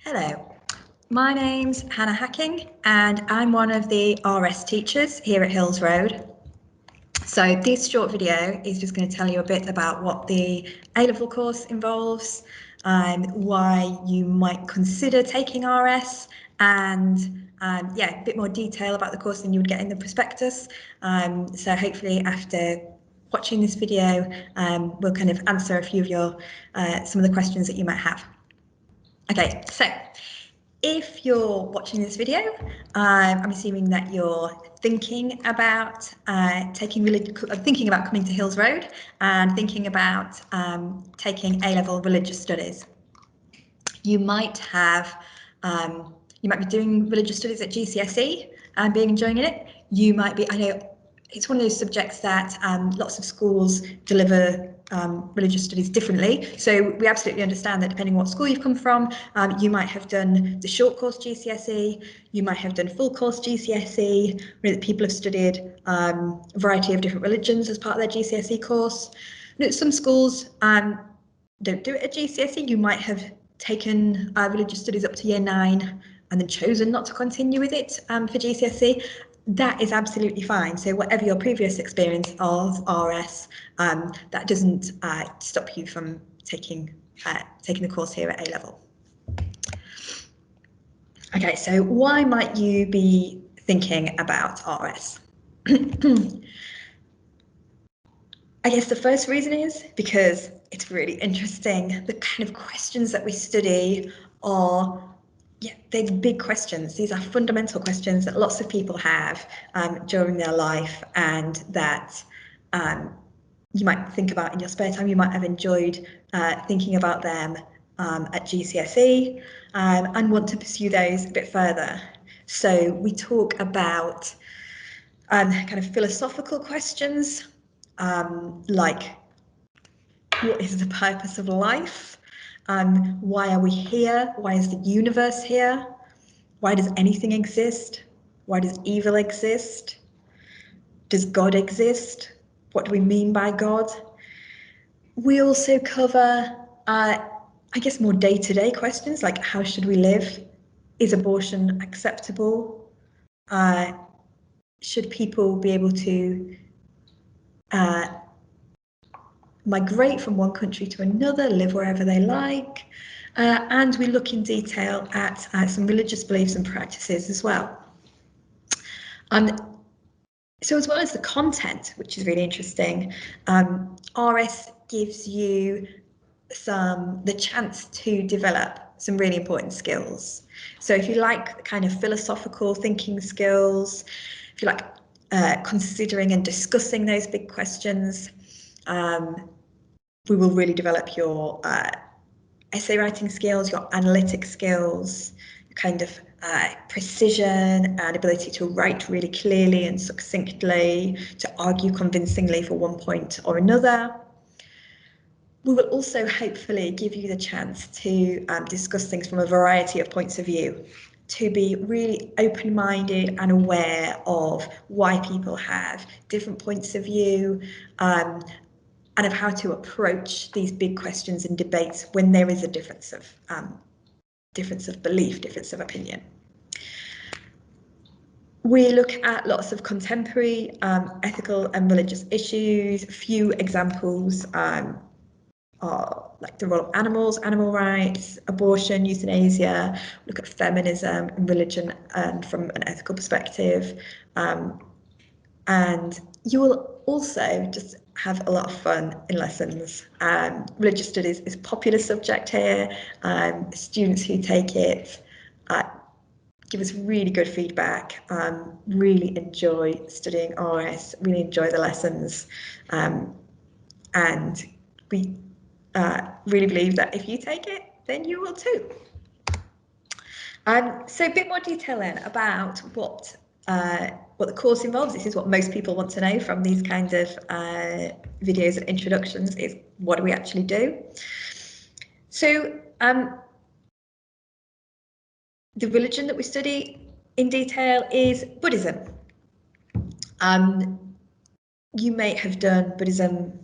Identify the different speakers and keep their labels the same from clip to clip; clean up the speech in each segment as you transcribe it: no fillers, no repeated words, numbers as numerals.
Speaker 1: Hello, my name's Hannah Hacking and I'm one of the RS teachers here at Hills Road. So this short video is just going to tell you a bit about what the A-level course involves, why you might consider taking RS, and a bit more detail about the course than you would get in the prospectus. So hopefully after watching this video, we'll kind of answer a few of your some of the questions that you might have. Okay, so if you're watching this video, I'm assuming that you're thinking about thinking about coming to Hills Road and thinking about taking A-level religious studies. You might be doing religious studies at GCSE and enjoying it. You might be, I know it's one of those subjects that lots of schools deliver religious studies differently. So we absolutely understand that depending on what school you've come from, you might have done the short course GCSE, you might have done full course GCSE, where people have studied a variety of different religions as part of their GCSE course. Some schools don't do it at GCSE. You might have taken religious studies up to year 9 and then chosen not to continue with it for GCSE. That is absolutely fine. So whatever your previous experience of RS, that doesn't stop you from taking the course here at A-level. Okay, so why might you be thinking about RS? I guess the first reason is because it's really interesting. The kind of questions that we study are they're big questions. These are fundamental questions that lots of people have during their life, and that you might think about in your spare time. You might have enjoyed thinking about them at GCSE and want to pursue those a bit further. So we talk about kind of philosophical questions like, what is the purpose of life? Why are we here? Why is the universe here? Why does anything exist? Why does evil exist? Does God exist? What do we mean by God? We also cover, I guess, more day-to-day questions like, how should we live? Is abortion acceptable? Should people be able to migrate from one country to another, live wherever they like? And we look in detail at some religious beliefs and practices as well. So as well as the content, which is really interesting, RS gives you the chance to develop some really important skills. So if you like kind of philosophical thinking skills, if you like considering and discussing those big questions, we will really develop your essay writing skills, your analytic skills, your kind of precision and ability to write really clearly and succinctly, to argue convincingly for one point or another. We will also hopefully give you the chance to discuss things from a variety of points of view, to be really open-minded and aware of why people have different points of view, and of how to approach these big questions and debates when there is a difference of belief, difference of opinion. We look at lots of contemporary ethical and religious issues. A few examples are like the role of animals, animal rights, abortion, euthanasia. Look at feminism and religion and from an ethical perspective. And you will also just have a lot of fun in lessons. Religious studies is a popular subject here. Students who take it give us really good feedback, really enjoy studying RS, really enjoy the lessons, and we really believe that if you take it, then you will too. So a bit more detail then about what the course involves. This is what most people want to know from these kind of videos and introductions, is what do we actually do? So the religion that we study in detail is Buddhism. You may have done Buddhism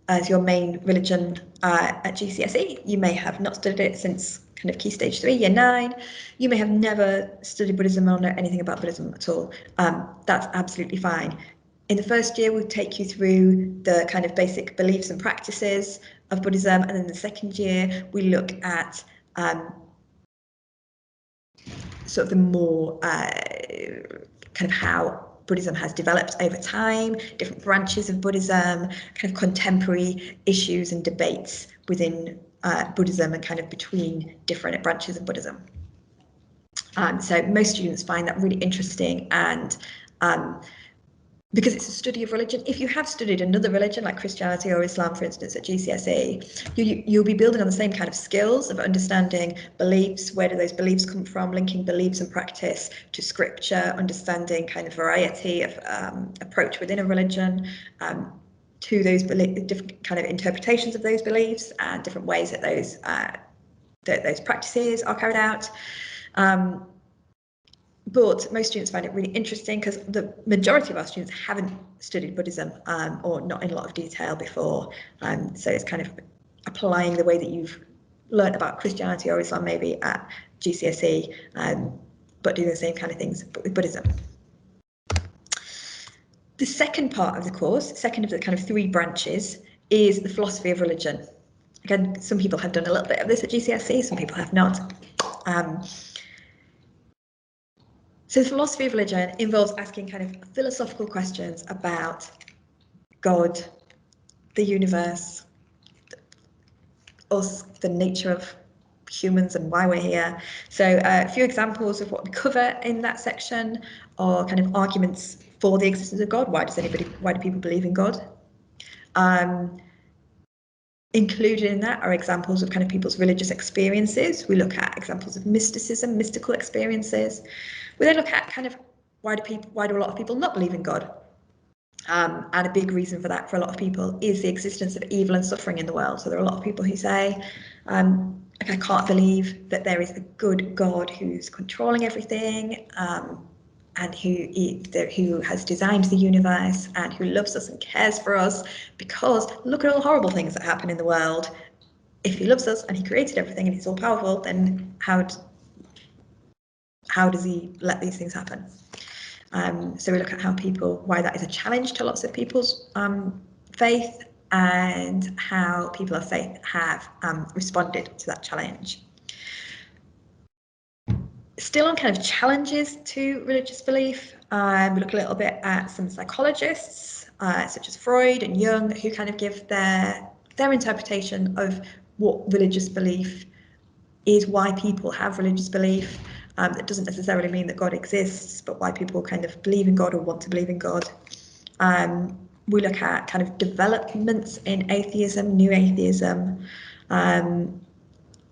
Speaker 1: as your main religion at GCSE. You may have not studied it since kind of Key Stage 3, Year 9. You may have never studied Buddhism or know anything about Buddhism at all. That's absolutely fine. In the first year, we'll take you through the kind of basic beliefs and practices of Buddhism, and then the second year, we look at sort of the more kind of how Buddhism has developed over time, different branches of Buddhism, kind of contemporary issues and debates within Buddhism and kind of between different branches of Buddhism. So most students find that really interesting, and because it's a study of religion. If you have studied another religion like Christianity or Islam, for instance, at GCSE, you'll be building on the same kind of skills of understanding beliefs, where do those beliefs come from, linking beliefs and practice to scripture, understanding kind of variety of approach within a religion, to those different kind of interpretations of those beliefs and different ways that those practices are carried out. But most students find it really interesting because the majority of our students haven't studied Buddhism or not in a lot of detail before. So it's kind of applying the way that you've learned about Christianity or Islam maybe at GCSE, but doing the same kind of things but with Buddhism. The second part of the course, second of the kind of 3 branches, is the philosophy of religion. Again, some people have done a little bit of this at GCSE, some people have not. So the philosophy of religion involves asking kind of philosophical questions about God, the universe, us, the nature of humans and why we're here. So a few examples of what we cover in that section are kind of arguments for the existence of God. Why do people believe in God? Included in that are examples of kind of people's religious experiences. We look at examples of mysticism, mystical experiences. We then look at kind of why do a lot of people not believe in God? And a big reason for that for a lot of people is the existence of evil and suffering in the world. So there are a lot of people who say, I can't believe that there is a good God who's controlling everything, and who has designed the universe and who loves us and cares for us, because look at all the horrible things that happen in the world. If he loves us and he created everything and he's all powerful, then how does he let these things happen? So we look at why that is a challenge to lots of people's faith, and how people of faith have responded to that challenge. Still on kind of challenges to religious belief, we look a little bit at some psychologists, such as Freud and Jung, who kind of give their interpretation of what religious belief is, why people have religious belief. That doesn't necessarily mean that God exists, but why people kind of believe in God or want to believe in God. We look at kind of developments in atheism, new atheism,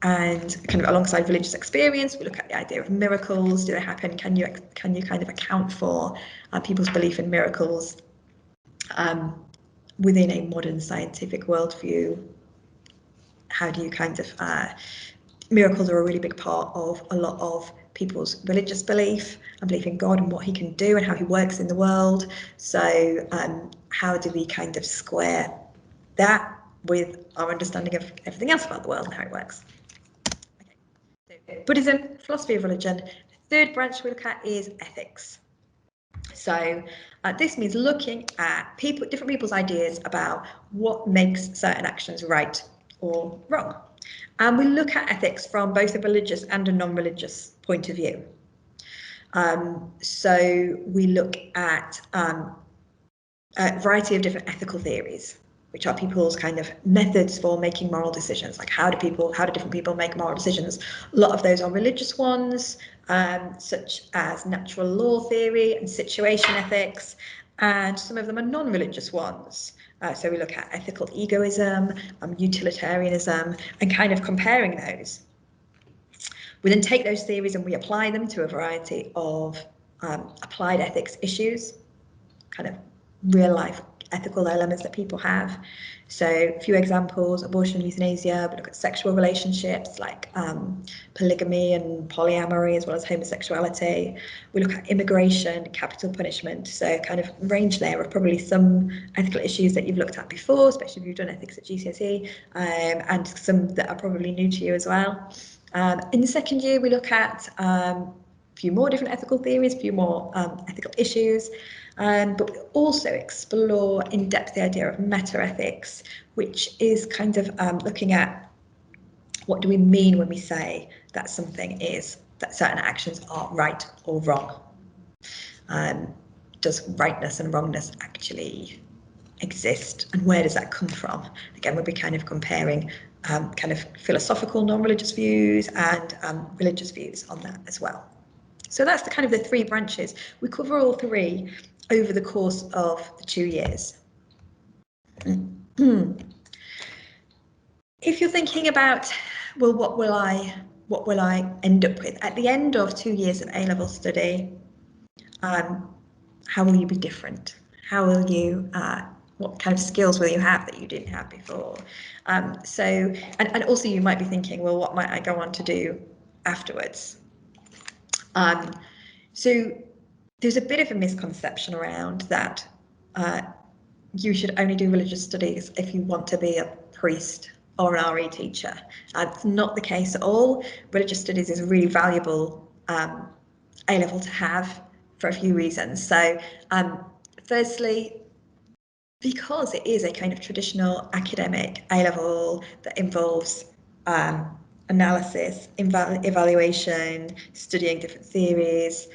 Speaker 1: and kind of alongside religious experience, we look at the idea of miracles. Do they happen? Can you kind of account for people's belief in miracles within a modern scientific worldview? How do you kind of miracles are a really big part of a lot of people's religious belief and belief in God and what he can do and how he works in the world. So how do we kind of square that with our understanding of everything else about the world and how it works? Buddhism, philosophy of religion. The third branch we look at is ethics. So this means looking at different people's ideas about what makes certain actions right or wrong. And we look at ethics from both a religious and a non-religious point of view. So we look at a variety of different ethical theories, which are people's kind of methods for making moral decisions. Like how do different people make moral decisions? A lot of those are religious ones, such as natural law theory and situation ethics, and some of them are non-religious ones. So we look at ethical egoism, utilitarianism, and kind of comparing those. We then take those theories and we apply them to a variety of applied ethics issues, kind of real life ethical dilemmas that people have. So a few examples: abortion, euthanasia. We look at sexual relationships like polygamy and polyamory, as well as homosexuality. We look at immigration, capital punishment. So kind of range there of probably some ethical issues that you've looked at before, especially if you've done ethics at GCSE, and some that are probably new to you as well. In the second year, we look at a few more different ethical theories, a few more ethical issues, but we also explore in depth the idea of meta-ethics, which is kind of looking at what do we mean when we say that something is, that certain actions are right or wrong. Does rightness and wrongness actually exist, and where does that come from? Again, we'll be kind of comparing kind of philosophical non-religious views and religious views on that as well. So that's the kind of the three branches. We cover all three over the course of the 2 years. If you're thinking about, well, what will I end up with at the end of 2 years of A-level study? How will you be different? How will you, what kind of skills will you have that you didn't have before? And also you might be thinking, well, what might I go on to do afterwards? So there's a bit of a misconception around that you should only do religious studies if you want to be a priest or an RE teacher. It's not the case at all. Religious studies is a really valuable A-level to have for a few reasons. So firstly, because it is a kind of traditional academic A-level that involves analysis, evaluation, studying different theories,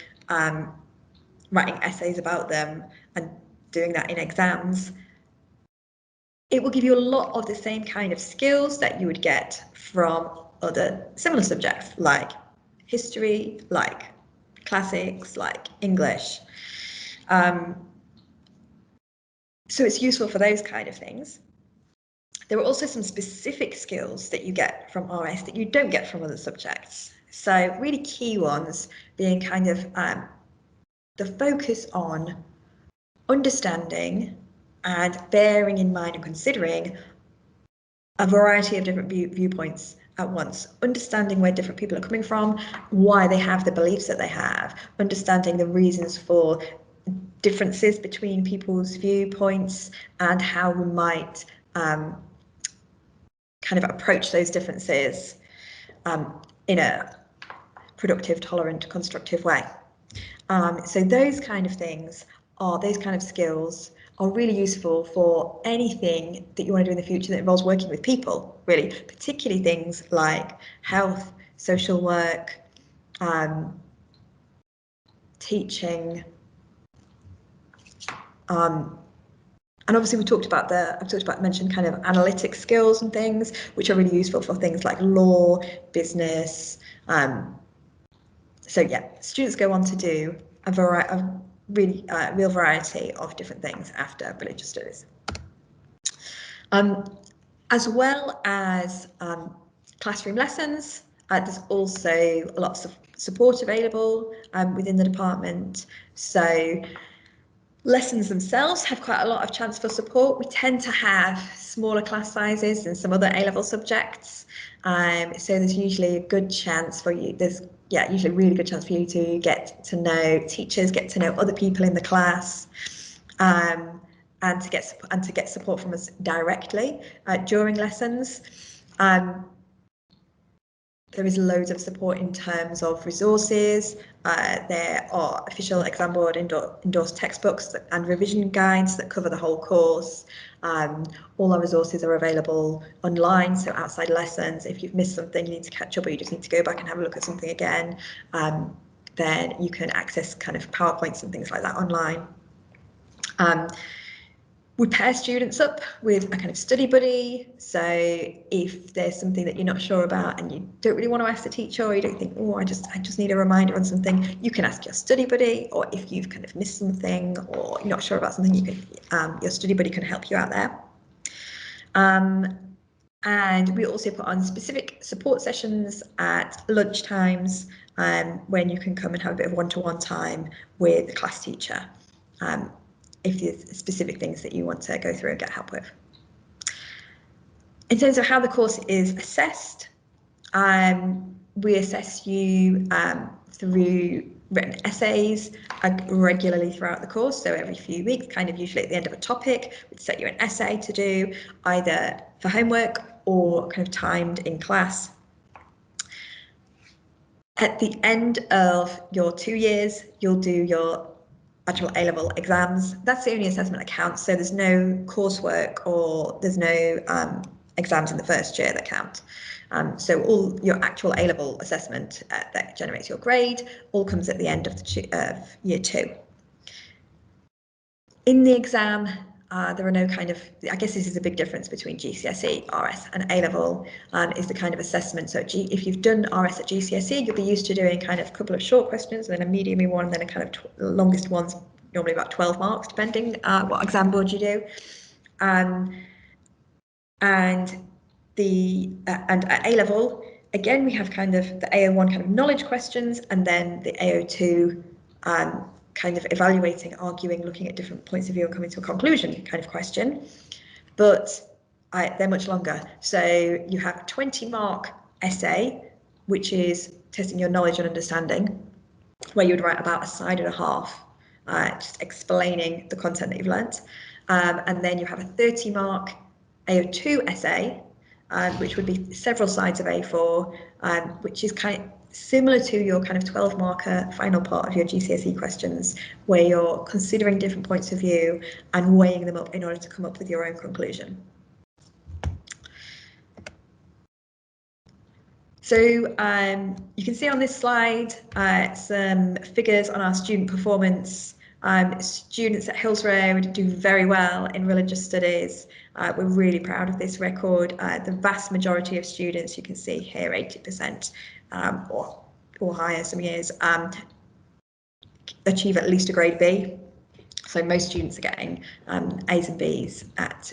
Speaker 1: writing essays about them and doing that in exams, it will give you a lot of the same kind of skills that you would get from other similar subjects like history, like classics, like English. So it's useful for those kind of things. There are also some specific skills that you get from RS that you don't get from other subjects. So really key ones being kind of the focus on understanding and bearing in mind and considering a variety of different viewpoints at once, understanding where different people are coming from, why they have the beliefs that they have, understanding the reasons for differences between people's viewpoints and how we might kind of approach those differences in a productive, tolerant, constructive way. So those kind of things are, those kind of skills are really useful for anything that you want to do in the future that involves working with people, really, particularly things like health, social work, teaching, and obviously I've mentioned kind of analytic skills and things, which are really useful for things like law, business. So yeah, students go on to do a real variety of different things after religious studies. As well as classroom lessons, there's also lots of support available within the department. So lessons themselves have quite a lot of chance for support. We tend to have smaller class sizes than some other A-level subjects. So there's usually a good chance for you, usually a really good chance for you to get to know teachers, get to know other people in the class, and to get support from us directly during lessons. There is loads of support in terms of resources. There are official exam board endorsed textbooks and revision guides that cover the whole course. All our resources are available online, so outside lessons, if you've missed something, you need to catch up, or you just need to go back and have a look at something again, then you can access kind of PowerPoints and things like that online. We pair students up with a kind of study buddy. So if there's something that you're not sure about and you don't really want to ask the teacher, or you don't think, oh, I just need a reminder on something, you can ask your study buddy. Or if you've kind of missed something or you're not sure about something, you can your study buddy can help you out there. And we also put on specific support sessions at lunch times when you can come and have a bit of one-to-one time with the class teacher. If there's specific things that you want to go through and get help with. In terms of how the course is assessed, we assess you through written essays regularly throughout the course. So every few weeks, kind of usually at the end of a topic, we'd set you an essay to do either for homework or kind of timed in class. At the end of your 2 years, you'll do your actual A-level exams. That's the only assessment that counts. So there's no coursework or there's no exams in the first year that count. So all your actual A-level assessment that generates your grade all comes at the end of year 2. In the exam, there are no kind of, I guess this is a big difference between GCSE, RS and A-level, is the kind of assessment. So if you've done RS at GCSE, you'll be used to doing kind of a couple of short questions, and then a medium one, and then a kind of longest ones, normally about 12 marks, depending what exam board you do. And at A-level, again, we have kind of the AO1 kind of knowledge questions, and then the AO2 kind of evaluating, arguing, looking at different points of view and coming to a conclusion kind of question. But they're much longer. So you have a 20-mark essay, which is testing your knowledge and understanding, where you would write about a side and a half, just explaining the content that you've learnt. And then you have a 30-mark AO2 essay, which would be several sides of A4, which is kind of similar to your kind of 12-marker final part of your GCSE questions, where you're considering different points of view and weighing them up in order to come up with your own conclusion. So you can see on this slide some figures on our student performance. Students at Hills Road do very well in religious studies. We're really proud of this record. The vast majority of students, you can see here, 80% or higher some years, achieve at least a grade B. So most students are getting A's and B's at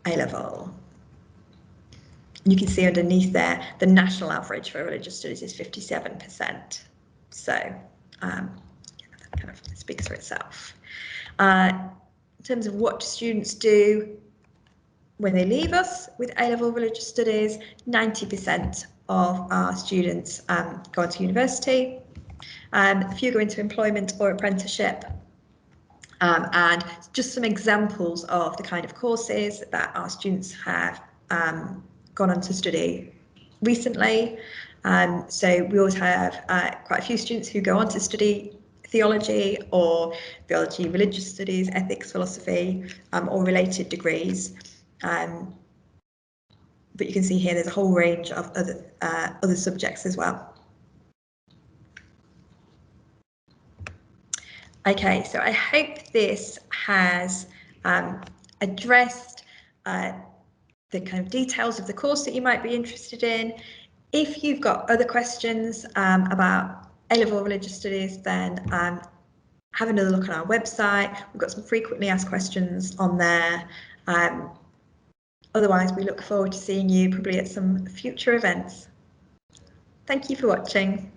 Speaker 1: A-level. You can see underneath there, the national average for religious studies is 57%. So that kind of speaks for itself. In terms of what students do when they leave us with A-level religious studies, 90% of our students go on to university. A few go into employment or apprenticeship. And just some examples of the kind of courses that our students have gone on to study recently. So we always have quite a few students who go on to study theology or theology, religious studies, ethics, philosophy, or related degrees. But you can see here there's a whole range of other subjects as well. Okay, so I hope this has addressed the kind of details of the course that you might be interested in. If you've got other questions about A-level religious studies, then have another look on our website. We've got some frequently asked questions on there. Otherwise, we look forward to seeing you probably at some future events. Thank you for watching.